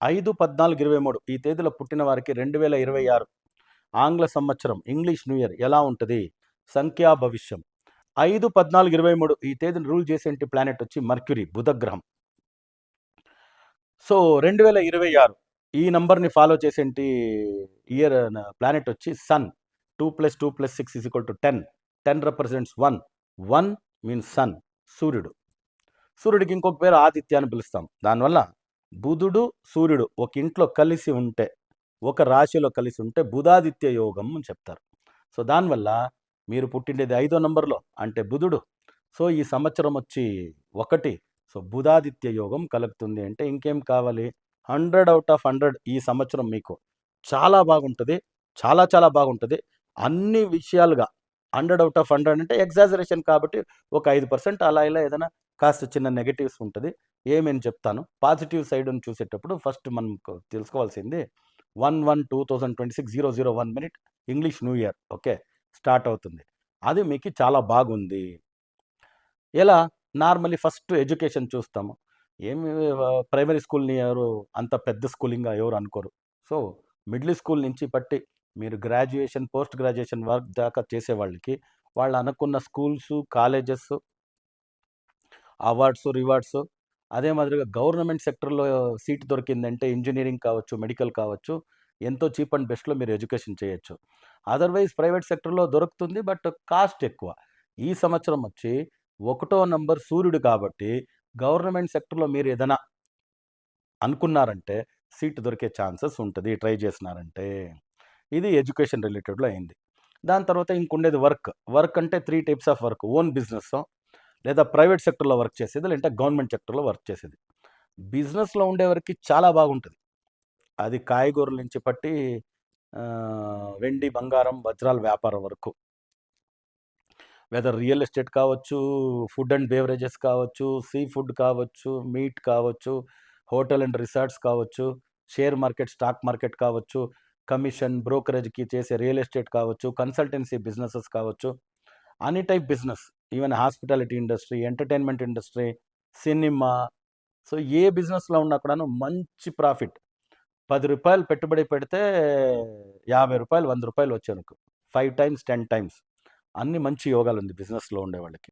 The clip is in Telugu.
5/14/23 ఈ తేదీలో పుట్టిన వారికి 2026 ఆంగ్ల సంవత్సరం ఇంగ్లీష్ న్యూ ఇయర్ ఎలా ఉంటుంది? సంఖ్యా భవిష్యం. 5/14/23 ఈ తేదీని రూల్ చేసేంటి ప్లానెట్ వచ్చి మర్క్యూరీ, బుధగ్రహం. సో 2026 ఈ నంబర్ని ఫాలో చేసేంటి ఇయర్ ప్లానెట్ వచ్చి సన్. 2 + 2 + 6 = 10. 10 రిప్రజెంట్స్ 1. 1 మీన్స్ సన్, సూర్యుడు. సూర్యుడికి ఇంకొక పేరు ఆదిత్య అని పిలుస్తాం. దానివల్ల బుధుడు సూర్యుడు ఒక ఇంట్లో కలిసి ఉంటే, ఒక రాశిలో కలిసి ఉంటే బుధాదిత్య యోగం అని చెప్తారు. సో దానివల్ల మీరు పుట్టిండేది 5వ నంబర్లో అంటే బుధుడు. సో ఈ సంవత్సరం వచ్చి 1. సో బుధాదిత్య యోగం కలుగుతుంది అంటే ఇంకేం కావాలి? 100/100 ఈ సంవత్సరం మీకు చాలా బాగుంటుంది. చాలా చాలా బాగుంటుంది. అన్ని విషయాలుగా 100/100 అంటే ఎగ్జాజరేషన్ కాబట్టి ఒక 5% అలా ఇలా ఏదైనా కాస్త చిన్న నెగటివ్స్ ఉంటుంది. ఏమని చెప్తాను. పాజిటివ్ సైడ్ని చూసేటప్పుడు ఫస్ట్ మనం తెలుసుకోవాల్సింది 1/1/2026 001 minute English new year okay start అవుతుంది. అది మీకు చాలా బాగుంది. ఎలా? నార్మల్లీ ఫస్ట్ ఎడ్యుకేషన్ చూస్తాము. ఏమి ప్రైమరీ స్కూల్ని ఎవరు అంత పెద్ద స్కూలింగ్గా ఎవరు అనుకోరు. సో మిడిల్ స్కూల్ నుంచి పట్టి మీరు గ్రాడ్యుయేషన్, పోస్ట్ గ్రాడ్యుయేషన్ వర్క్ దాకా చేసేవాళ్ళకి వాళ్ళు అనుకున్న స్కూల్స్, కాలేజెస్, అవార్డ్స్, రివార్డ్స్, అదే మాదిరిగా గవర్నమెంట్ సెక్టర్లో సీట్ దొరికిందంటే ఇంజనీరింగ్ కావచ్చు, మెడికల్ కావచ్చు, ఎంతో చీప్ అండ్ బెస్ట్‌లో మీరు ఎడ్యుకేషన్ చేయొచ్చు. అదర్‌వైజ్ ప్రైవేట్ సెక్టర్‌లో దొరుకుతుంది. బట్ కాస్ట్ ఎక్కువ. ఈ సంవత్సరం వచ్చి 1వ నంబర్ సూర్యుడు కాబట్టి గవర్నమెంట్ సెక్టర్‌లో మీరు ఏదైనా అనుకున్నారంటే సీట్ దొరికే ఛాన్సెస్ ఉంటుంది ట్రై చేసినారంటే. ఇది ఎడ్యుకేషన్ రిలేటెడ్‌లో అయింది. దాని తర్వాత ఇంకుండేది వర్క్. వర్క్ అంటే 3 టైప్స్ ఆఫ్ వర్క్. ఓన్ బిజినెస్సో లేదా ప్రైవేట్ సెక్టర్‌లో వర్క్ చేసేది, లేదంటే గవర్నమెంట్ సెక్టర్‌లో వర్క్ చేసేది. బిజినెస్‌లో ఉండేవారికి చాలా బాగుంటుంది. అది కాయగూరల నుంచి పట్టి వెండి, బంగారం, వజ్రాల వ్యాపారం వరకు. వెదర్ రియల్ ఎస్టేట్ కావచ్చు, ఫుడ్ అండ్ బేవరేజెస్ కావచ్చు, సీ ఫుడ్ కావచ్చు, మీట్ కావచ్చు, హోటల్ అండ్ రిసార్ట్స్ కావచ్చు, షేర్ మార్కెట్, స్టాక్ మార్కెట్ కావచ్చు, కమిషన్, బ్రోకరేజ్‌కి చేసే రియల్ ఎస్టేట్ కావచ్చు, కన్సల్టెన్సీ బిజినెసెస్ కావచ్చు, అన్ని type business, even hospitality industry, entertainment industry, cinema. So ఏ బిజినెస్‌లో ఉన్నా కూడాను మంచి ప్రాఫిట్. రూ. 10 పెట్టుబడి పెడితే రూ. 50, రూ. 100 వచ్చేనుకు. 5 టైమ్స్, 10 టైమ్స్. అన్ని మంచి యోగాలుంది బిజినెస్‌లో ఉండేవాళ్ళకి.